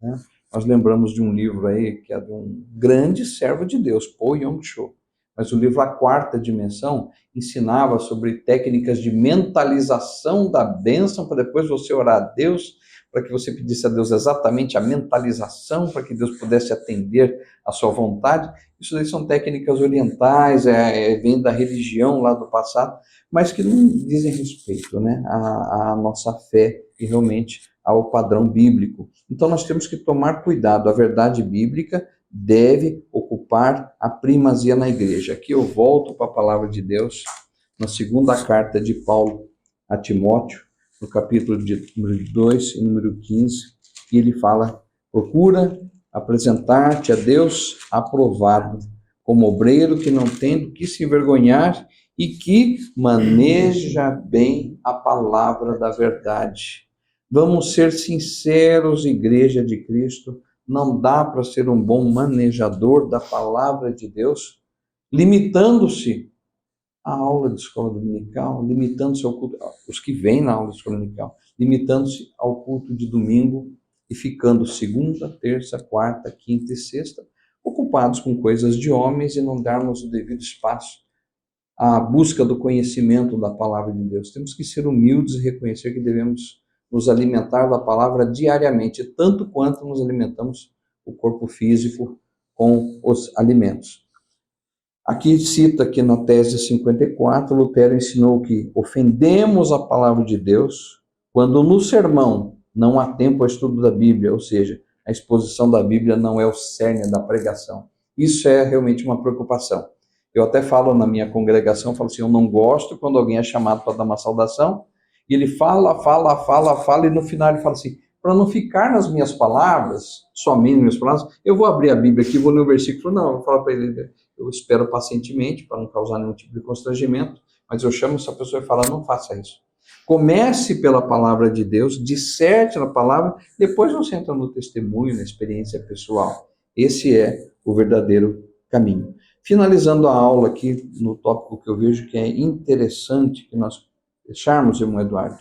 né? Nós lembramos de um livro aí, que é de um grande servo de Deus, Paul Yong-Cho, mas o livro A Quarta Dimensão ensinava sobre técnicas de mentalização da bênção, para depois você orar a Deus, para que você pedisse a Deus exatamente a mentalização, para que Deus pudesse atender a sua vontade. Isso daí são técnicas orientais, vem da religião lá do passado, mas que não dizem respeito, né, à nossa fé e realmente ao padrão bíblico. Então nós temos que tomar cuidado. A verdade bíblica deve ocupar a primazia na igreja. Aqui eu volto para a palavra de Deus, na segunda carta de Paulo a Timóteo, no capítulo de número 2 e número 15, e ele fala: procura apresentar-te a Deus aprovado, como obreiro que não tem do que se envergonhar e que maneja bem a palavra da verdade. Vamos ser sinceros, igreja de Cristo, não dá para ser um bom manejador da palavra de Deus, limitando-se à aula de escola dominical, limitando-se ao culto, os que vêm na aula de escola dominical, limitando-se ao culto de domingo e ficando segunda, terça, quarta, quinta e sexta ocupados com coisas de homens e não darmos o devido espaço à busca do conhecimento da palavra de Deus. Temos que ser humildes e reconhecer que devemos nos alimentar da palavra diariamente, tanto quanto nos alimentamos o corpo físico com os alimentos. Aqui cita que na tese 54, Lutero ensinou que ofendemos a palavra de Deus quando no sermão não há tempo ao estudo da Bíblia, ou seja, a exposição da Bíblia não é o cerne da pregação. Isso é realmente uma preocupação. Eu até falo na minha congregação, falo assim, eu não gosto quando alguém é chamado para dar uma saudação, e ele fala, e no final ele fala assim, para não ficar nas minhas palavras, somente nas minhas palavras, eu vou abrir a Bíblia aqui, vou ler o versículo, não, eu vou falar para ele, eu espero pacientemente, para não causar nenhum tipo de constrangimento, mas eu chamo essa pessoa e falo, não faça isso. Comece pela palavra de Deus, disserte na palavra, depois você entra no testemunho, na experiência pessoal. Esse é o verdadeiro caminho. Finalizando a aula aqui, no tópico que eu vejo que é interessante que nós fecharmos, irmão Eduardo,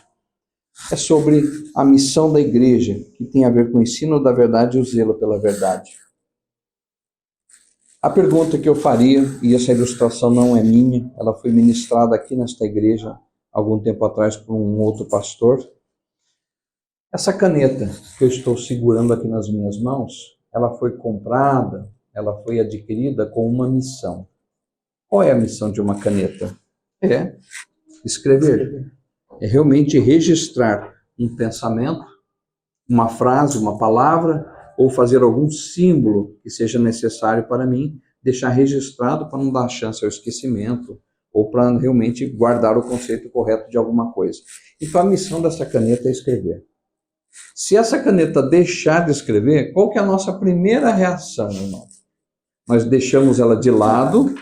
é sobre a missão da igreja, que tem a ver com o ensino da verdade e o zelo pela verdade. A pergunta que eu faria, e essa ilustração não é minha, ela foi ministrada aqui nesta igreja algum tempo atrás por um outro pastor. Essa caneta que eu estou segurando aqui nas minhas mãos, ela foi comprada, ela foi adquirida com uma missão. Qual é a missão de uma caneta? É escrever. É realmente registrar um pensamento, uma frase, uma palavra, ou fazer algum símbolo que seja necessário para mim, deixar registrado para não dar chance ao esquecimento, ou para realmente guardar o conceito correto de alguma coisa. Então a missão dessa caneta é escrever. Se essa caneta deixar de escrever, qual que é a nossa primeira reação, irmão? Nós deixamos ela de lado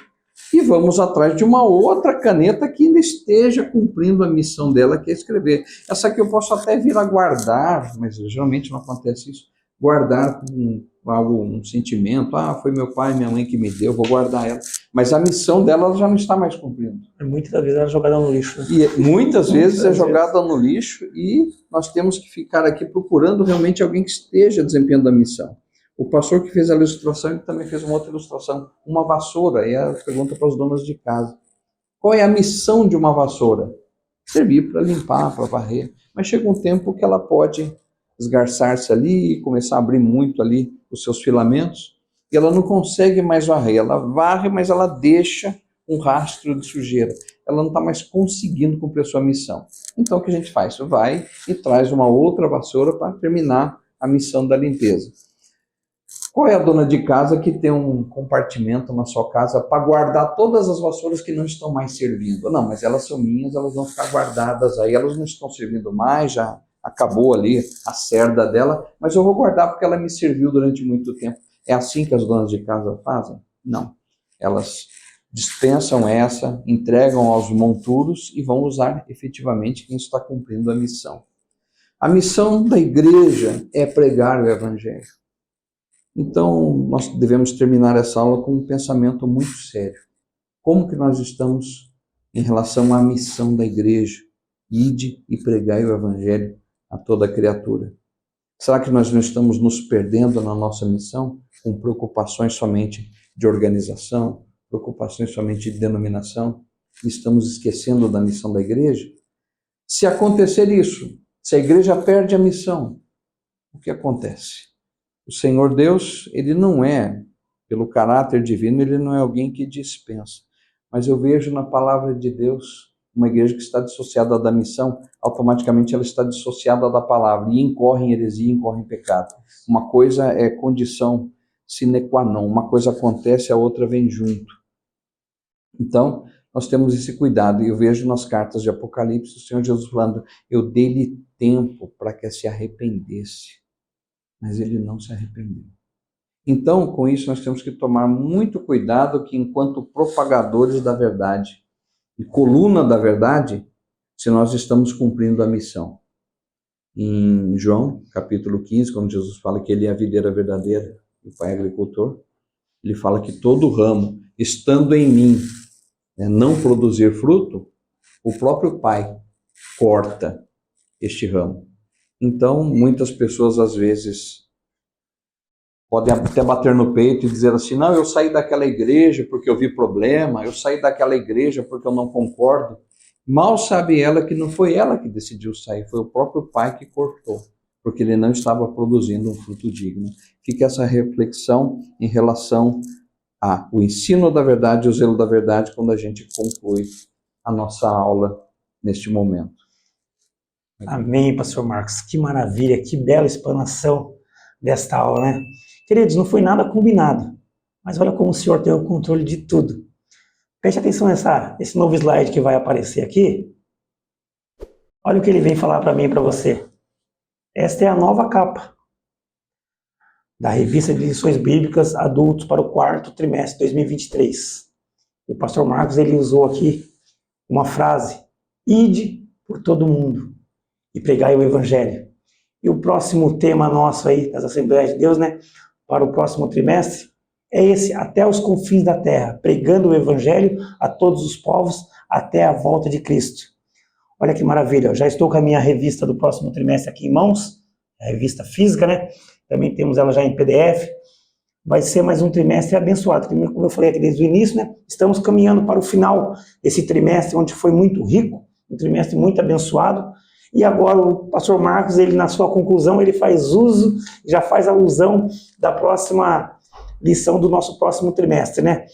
e vamos atrás de uma outra caneta que ainda esteja cumprindo a missão dela, que é escrever. Essa aqui eu posso até vir a guardar, mas geralmente não acontece isso, guardar com algo, um sentimento, foi meu pai, minha mãe que me deu, vou guardar ela. Mas a missão dela ela já não está mais cumprindo. Muitas vezes ela é jogada no lixo. Né? E muitas vezes é jogada no lixo e nós temos que ficar aqui procurando realmente alguém que esteja desempenhando a missão. O pastor que fez a ilustração, ele também fez uma outra ilustração, uma vassoura, e a pergunta para as donas de casa. Qual é a missão de uma vassoura? Servir para limpar, para varrer. Mas chega um tempo que ela pode esgarçar-se ali, começar a abrir muito ali os seus filamentos, e ela não consegue mais varrer. Ela varre, mas ela deixa um rastro de sujeira. Ela não está mais conseguindo cumprir a sua missão. Então o que a gente faz? Vai e traz uma outra vassoura para terminar a missão da limpeza. Qual é a dona de casa que tem um compartimento na sua casa para guardar todas as vassouras que não estão mais servindo? Não, mas elas são minhas, elas vão ficar guardadas aí, elas não estão servindo mais, já acabou ali a cerda dela, mas eu vou guardar porque ela me serviu durante muito tempo. É assim que as donas de casa fazem? Não. Elas dispensam essa, entregam aos monturos e vão usar efetivamente quem está cumprindo a missão. A missão da igreja é pregar o evangelho. Então, nós devemos terminar essa aula com um pensamento muito sério. Como que nós estamos em relação à missão da igreja? Ide e pregai o evangelho a toda criatura. Será que nós não estamos nos perdendo na nossa missão com preocupações somente de organização, preocupações somente de denominação? Estamos esquecendo da missão da igreja? Se acontecer isso, se a igreja perde a missão, o que acontece? O Senhor Deus, ele não é, pelo caráter divino, ele não é alguém que dispensa. Mas eu vejo na palavra de Deus uma igreja que está dissociada da missão, automaticamente ela está dissociada da palavra e incorre em heresia, incorre em pecado. Uma coisa é condição sine qua non, uma coisa acontece, a outra vem junto. Então, nós temos esse cuidado, e eu vejo nas cartas de Apocalipse o Senhor Jesus falando, eu dei-lhe tempo para que se arrependesse. Mas ele não se arrependeu. Então, com isso, nós temos que tomar muito cuidado que, enquanto propagadores da verdade e coluna da verdade, se nós estamos cumprindo a missão. Em João, capítulo 15, quando Jesus fala que ele é a videira verdadeira e o Pai é agricultor, ele fala que todo ramo, estando em mim, não produzir fruto, o próprio Pai corta este ramo. Então, muitas pessoas, às vezes, podem até bater no peito e dizer assim, não, eu saí daquela igreja porque eu vi problema, eu saí daquela igreja porque eu não concordo. Mal sabe ela que não foi ela que decidiu sair, foi o próprio pai que cortou, porque ele não estava produzindo um fruto digno. Fica essa reflexão em relação ao ensino da verdade e o zelo da verdade quando a gente conclui a nossa aula neste momento. Amém, pastor Marcos. Que maravilha, que bela explanação desta aula, né? Queridos, não foi nada combinado, mas olha como o Senhor tem o controle de tudo. Preste atenção nesse novo slide que vai aparecer aqui. Olha o que ele vem falar para mim e para você. Esta é a nova capa da revista de lições bíblicas adultos para o 4º trimestre de 2023. O pastor Marcos ele usou aqui uma frase, ide por todo mundo e pregai o evangelho. E o próximo tema nosso aí, das Assembleias de Deus, né, para o próximo trimestre, é esse, até os confins da terra, pregando o evangelho a todos os povos, até a volta de Cristo. Olha que maravilha, eu já estou com a minha revista do próximo trimestre aqui em mãos, a revista física, né, também temos ela já em PDF, vai ser mais um trimestre abençoado, como eu falei aqui desde o início, né, estamos caminhando para o final desse trimestre, onde foi muito rico, um trimestre muito abençoado, e agora o pastor Marcos, ele na sua conclusão, ele faz uso, já faz alusão da próxima lição do nosso próximo trimestre, né?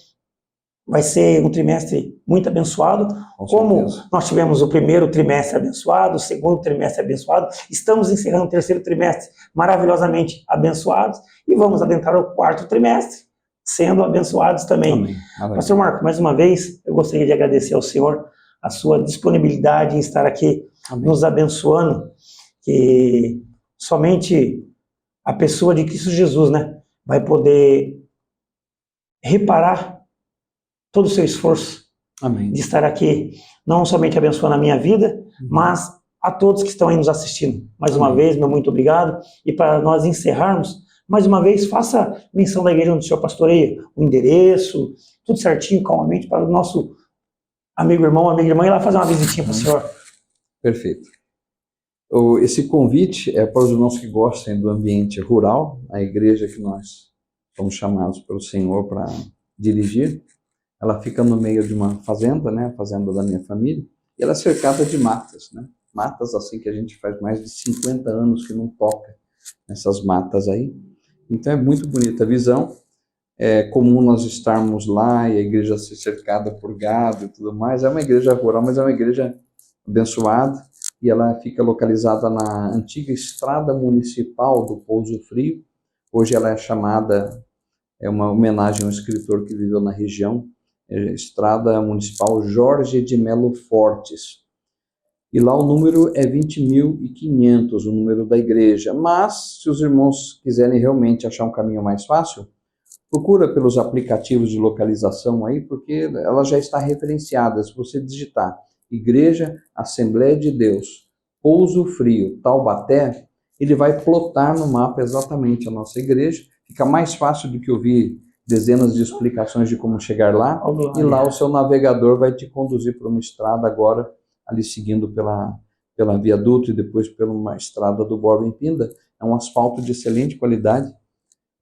Vai ser um trimestre muito abençoado, como nós tivemos o primeiro trimestre abençoado, o segundo trimestre abençoado, estamos encerrando o terceiro trimestre maravilhosamente abençoados, e vamos adentrar o 4º trimestre, sendo abençoados também. Amém. Pastor Marcos, mais uma vez, eu gostaria de agradecer ao Senhor a sua disponibilidade em estar aqui Amém. Nos abençoando, que somente a pessoa de Cristo Jesus, né, vai poder reparar todo o seu esforço Amém. de estar aqui, não somente abençoando a minha vida, mas a todos que estão aí nos assistindo. Mais uma vez, meu muito obrigado. E para nós encerrarmos, mais uma vez, faça menção da igreja onde o senhor pastoreia, o endereço, tudo certinho, calmamente, para o nosso amigo irmão, amiga irmã, ir lá fazer uma visitinha para o senhor. Perfeito. Esse convite é para os irmãos que gostem do ambiente rural, a igreja que nós somos chamados pelo Senhor para dirigir. Ela fica no meio de uma fazenda, né, a fazenda da minha família, e ela é cercada de matas, né? Matas assim que a gente faz mais de 50 anos que não toca nessas matas aí. Então é muito bonita a visão. É comum nós estarmos lá e a igreja ser cercada por gado e tudo mais. É uma igreja rural, mas é uma igreja abençoada, e ela fica localizada na antiga estrada municipal do Pouso Frio. Hoje ela é chamada, é uma homenagem a um escritor que viveu na região, Estrada Municipal Jorge de Melo Fortes. E lá o número é 20.500, o número da igreja. Mas, se os irmãos quiserem realmente achar um caminho mais fácil, procura pelos aplicativos de localização aí, porque ela já está referenciada. Se você digitar Igreja Assembleia de Deus, Pouso Frio, Taubaté, ele vai plotar no mapa exatamente a nossa igreja. Fica mais fácil do que ouvir dezenas de explicações de como chegar lá. E lá o seu navegador vai te conduzir para uma estrada agora, ali seguindo pela viaduto e depois pela uma estrada do Borba em Pinda. É um asfalto de excelente qualidade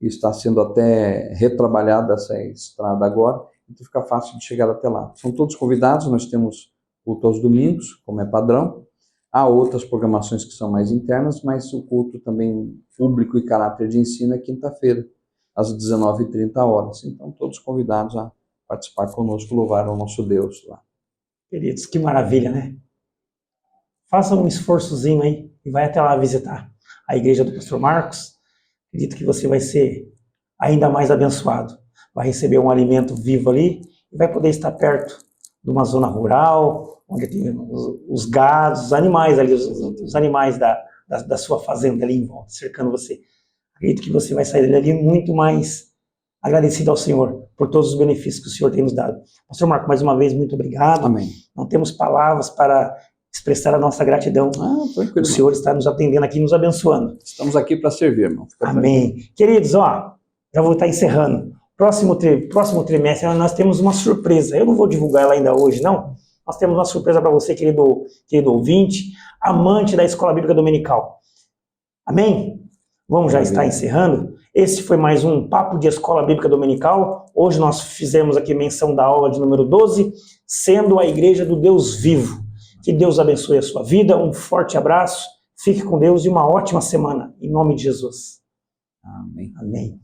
e está sendo até retrabalhada essa estrada agora, então fica fácil de chegar até lá. São todos convidados, nós temos culto aos domingos, como é padrão. Há outras programações que são mais internas, mas o culto também público e caráter de ensino é quinta-feira, às 19h30. Então todos convidados a participar conosco, louvar ao nosso Deus lá. Queridos, que maravilha, né? Faça um esforçozinho aí e vai até lá visitar a igreja do Pastor Marcos. Acredito que você vai ser ainda mais abençoado. Vai receber um alimento vivo ali e vai poder estar perto de uma zona rural, onde tem os gados, os animais ali, os animais da sua fazenda ali em volta, cercando você. Acredito que você vai sair dali muito mais agradecido ao Senhor por todos os benefícios que o Senhor tem nos dado. Pastor Marco, mais uma vez, muito obrigado. Amém. Não temos palavras para expressar a nossa gratidão. O Senhor está nos atendendo aqui, nos abençoando. Estamos aqui para servir, irmão. Amém. Queridos, já vou estar encerrando. Próximo trimestre nós temos uma surpresa. Eu não vou divulgar ela ainda hoje, não. Nós temos uma surpresa para você, querido ouvinte, amante da Escola Bíblica Dominical. Amém? Vamos já estar encerrando. Esse foi mais um Papo de Escola Bíblica Dominical. Hoje nós fizemos aqui menção da aula de número 12, sendo a Igreja do Deus Vivo. Que Deus abençoe a sua vida. Um forte abraço. Fique com Deus e uma ótima semana. Em nome de Jesus. Amém. Amém.